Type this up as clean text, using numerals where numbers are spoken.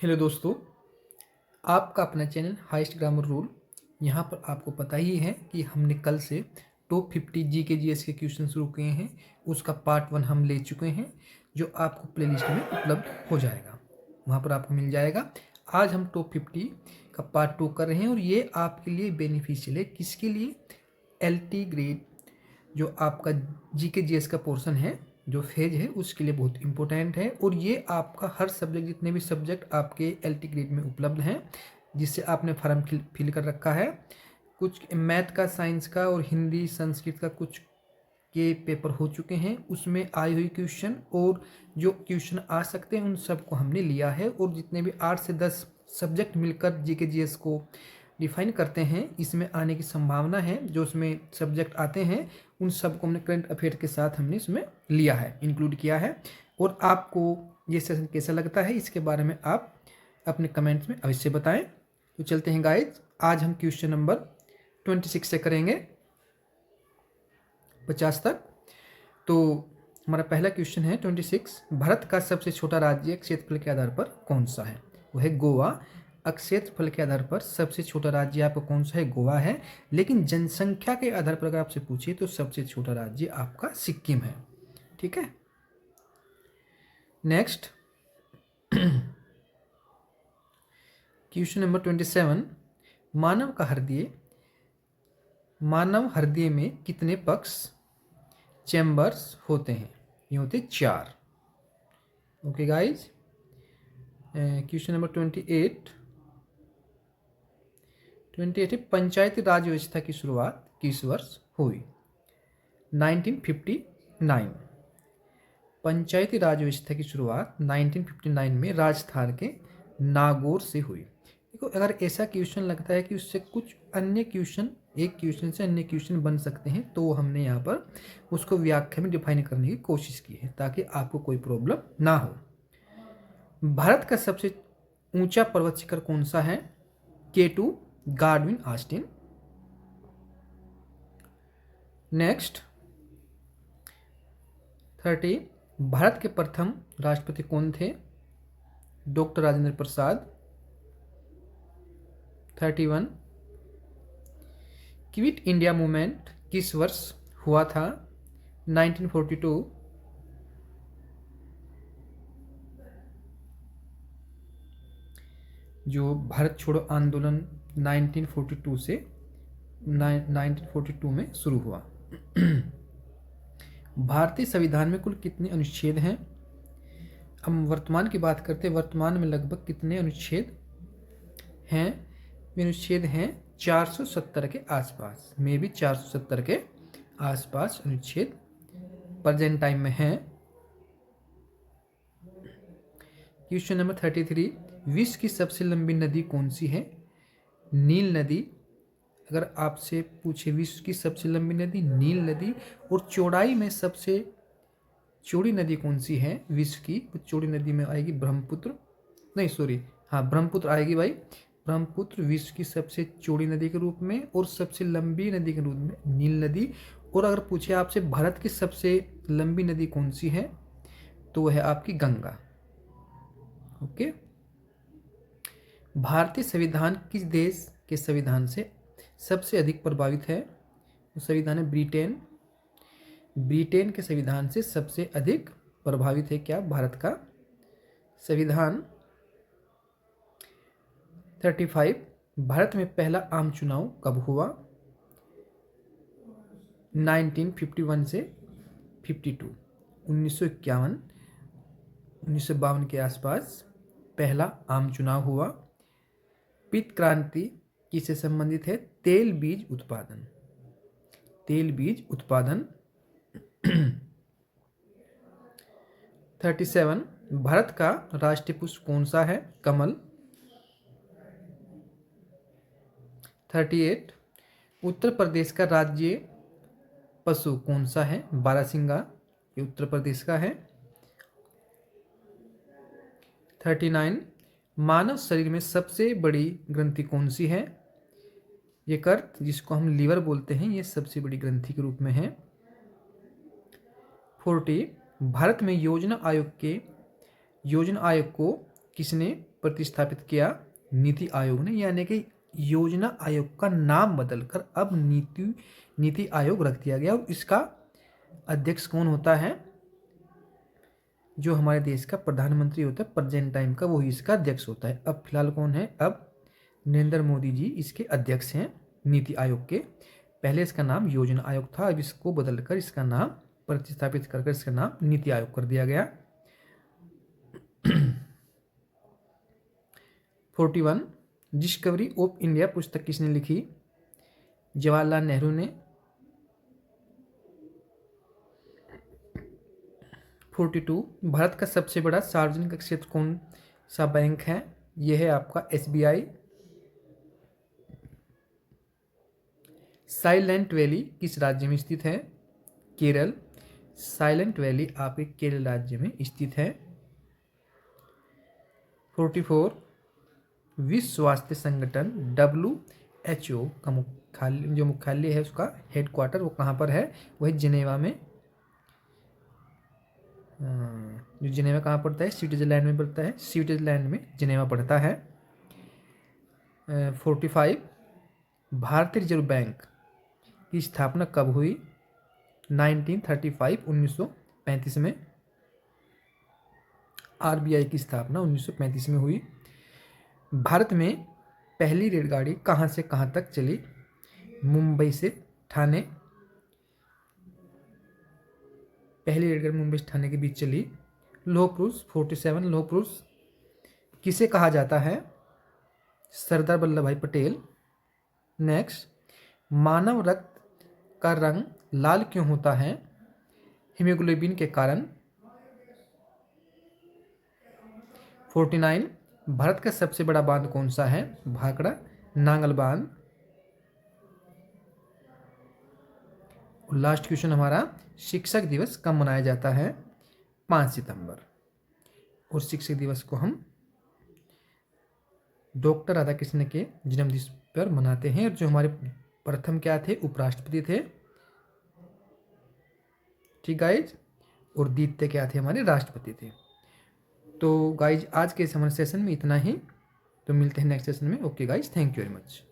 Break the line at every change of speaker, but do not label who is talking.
Hello दोस्तों, आपका अपना चैनल हाईएस्ट ग्रामर रूल। यहाँ पर आपको पता ही है कि हमने कल से टॉप 50 जी के जीएस के क्वेश्चन शुरू किए हैं। उसका पार्ट 1 हम ले चुके हैं, जो आपको प्लेलिस्ट में उपलब्ध हो जाएगा, वहाँ पर आपको मिल जाएगा। आज हम टॉप 50 का पार्ट 2 कर रहे हैं और ये आपके लिए बेनिफिशियल है। किसके लिए? LT ग्रेड, जो आपका जी के जीएस का पोर्शन है, जो फेज है, उसके लिए बहुत इंपॉर्टेंट है। और ये आपका हर सब्जेक्ट, जितने भी सब्जेक्ट आपके LT ग्रेड में उपलब्ध हैं, जिससे आपने फॉर्म फिल कर रखा है, कुछ मैथ का, साइंस का और हिंदी संस्कृत का कुछ के पेपर हो चुके हैं, उसमें आई हुई क्वेश्चन और जो क्वेश्चन आ सकते हैं उन सबको हमने लिया है। और जितने भी 8 से 10 सब्जेक्ट मिलकर जीके जीएस को डिफाइन करते हैं, इसमें आने की संभावना है। जो उसमें सब्जेक्ट आते हैं उन सबको हमने करंट अफेयर के साथ हमने इसमें लिया है, इंक्लूड किया है। और आपको ये सेशन कैसा लगता है, इसके बारे में आप अपने कमेंट्स में अवश्य बताएं। तो चलते हैं गाइज, आज हम क्वेश्चन नंबर 26 से करेंगे 50 तक। तो हमारा पहला क्वेश्चन है 26। भारत का सबसे छोटा राज्य क्षेत्रफल के आधार पर कौन सा है? वो है गोवा। क्षेत्रफल के आधार पर सबसे छोटा राज्य आपको कौन सा है? गोवा है। लेकिन जनसंख्या के आधार पर अगर आपसे पूछिए तो सबसे छोटा राज्य आपका सिक्किम है। ठीक है, नेक्स्ट क्वेश्चन नंबर 27। मानव हृदय में कितने पक्ष, चैम्बर्स होते हैं? ये होते 4। ओके गाइज, क्वेश्चन नंबर 28 है, पंचायती राज व्यवस्था की शुरुआत किस वर्ष हुई? 1959। पंचायती राज व्यवस्था की शुरुआत 1959 में राजस्थान के नागौर से हुई। देखो, अगर ऐसा क्वेश्चन लगता है कि उससे कुछ अन्य क्वेश्चन, एक क्वेश्चन से अन्य क्वेश्चन बन सकते हैं, तो हमने यहाँ पर उसको व्याख्या में डिफाइन करने की कोशिश की है, ताकि आपको कोई प्रॉब्लम ना हो। भारत का सबसे ऊंचा पर्वत शिखर कौन सा है? K2 Godwin Austin. Next 30। Bharat के प्रथम राष्ट्रपति कौन थे? Doctor Rajendra Prasad. 31। Quit India movement किस वर्ष हुआ था? 1942। जो भारत छोड़ो आंदोलन 1942 से 1942 में शुरू हुआ। भारतीय संविधान में कुल कितने अनुच्छेद हैं? हम वर्तमान की बात करते हैं, वर्तमान में लगभग कितने अनुच्छेद हैं? अनुच्छेद हैं 470 के आसपास, में भी 470 के आसपास अनुच्छेद प्रेजेंट टाइम में हैं। Question number 33। विश्व की सबसे लंबी नदी कौन सी है? नील नदी। अगर आपसे पूछे विश्व की सबसे लंबी नदी, नील नदी। और चौड़ाई में सबसे चौड़ी नदी कौन सी है विश्व की? चौड़ी नदी में आएगी ब्रह्मपुत्र, नहीं सॉरी, हाँ ब्रह्मपुत्र आएगी भाई। ब्रह्मपुत्र विश्व की सबसे चौड़ी नदी के रूप में, और सबसे लंबी नदी के रूप में नील नदी। और अगर पूछे आपसे भारत की सबसे लंबी नदी कौन सी है, तो वह है आपकी गंगा। ओके, भारतीय संविधान किस देश के संविधान से सबसे अधिक प्रभावित है? वो संविधान है ब्रिटेन। ब्रिटेन के संविधान से सबसे अधिक प्रभावित है क्या? भारत का संविधान। 35। भारत में पहला आम चुनाव कब हुआ? 1951 से 52। 1951 1952 के आसपास पहला आम चुनाव हुआ। पीत क्रांति किससे संबंधित है? तेल बीज उत्पादन। तेल बीज उत्पादन। 37। भारत का राष्ट्रीय पुष्प कौन सा है? कमल। 38। उत्तर प्रदेश का राज्य पशु कौन सा है? बारहसिंगा, ये उत्तर प्रदेश का है। 39। मानव शरीर में सबसे बड़ी ग्रंथि कौन सी है? यकृत, जिसको हम लीवर बोलते हैं, ये सबसे बड़ी ग्रंथि के रूप में है। 40। भारत में योजना आयोग को किसने प्रतिस्थापित किया? नीति आयोग ने, यानी कि योजना आयोग का नाम बदलकर अब नीति आयोग रख दिया गया। और इसका अध्यक्ष कौन होता है? जो हमारे देश का प्रधानमंत्री होता है प्रेजेंट टाइम का, वही इसका अध्यक्ष होता है। अब फिलहाल कौन है? अब नरेंद्र मोदी जी इसके अध्यक्ष हैं नीति आयोग के। पहले इसका नाम योजना आयोग था, अब इसको बदलकर इसका नाम प्रतिस्थापित कर इसका नाम नीति आयोग कर दिया गया। 41 डिस्कवरी ऑफ इंडिया पुस्तक किसने लिखी? जवाहरलाल नेहरू ने। 42 भारत का सबसे बड़ा सार्वजनिक क्षेत्र कौन सा बैंक है? यह है आपका SBI। साइलेंट वैली किस राज्य में स्थित है? केरल। साइलेंट वैली आपके केरल राज्य में स्थित है। 44 विश्व स्वास्थ्य संगठन WHO का मुख्यालय, जो मुख्यालय है उसका हेडक्वार्टर, वो कहाँ पर है? वह जिनेवा में। जो जिनेवा कहाँ पड़ता है? स्विट्जरलैंड में पड़ता है। स्विट्जरलैंड में जिनेवा पड़ता है। 45 भारतीय रिजर्व बैंक की स्थापना कब हुई? 1935 1935 में। RBI की स्थापना 1935 में हुई। भारत में पहली रेलगाड़ी कहाँ से कहाँ तक चली? मुंबई से ठाणे। पहली रेलगाड़ी मुंबई से ठाणे के बीच चली। लौह पुरुष 47 लौह पुरुष किसे कहा जाता है? सरदार वल्लभ भाई पटेल। नेक्स्ट, मानव रक्त का रंग लाल क्यों होता है? हीमोग्लोबिन के कारण। 49 भारत का सबसे बड़ा बांध कौन सा है? भाखड़ा नांगल बांध। लास्ट क्वेश्चन हमारा, शिक्षक दिवस कब मनाया जाता है? 5 सितंबर। और शिक्षक दिवस को हम डॉक्टर राधाकृष्ण के जन्मदिन पर मनाते हैं। और जो हमारे प्रथम क्या थे? उपराष्ट्रपति थे, ठीक गाइज। और द्वितीय क्या थे? हमारे राष्ट्रपति थे। तो गाइज आज के इस हमारे सेशन में इतना ही। तो मिलते हैं नेक्स्ट सेशन में। Okay guys, thank you very much.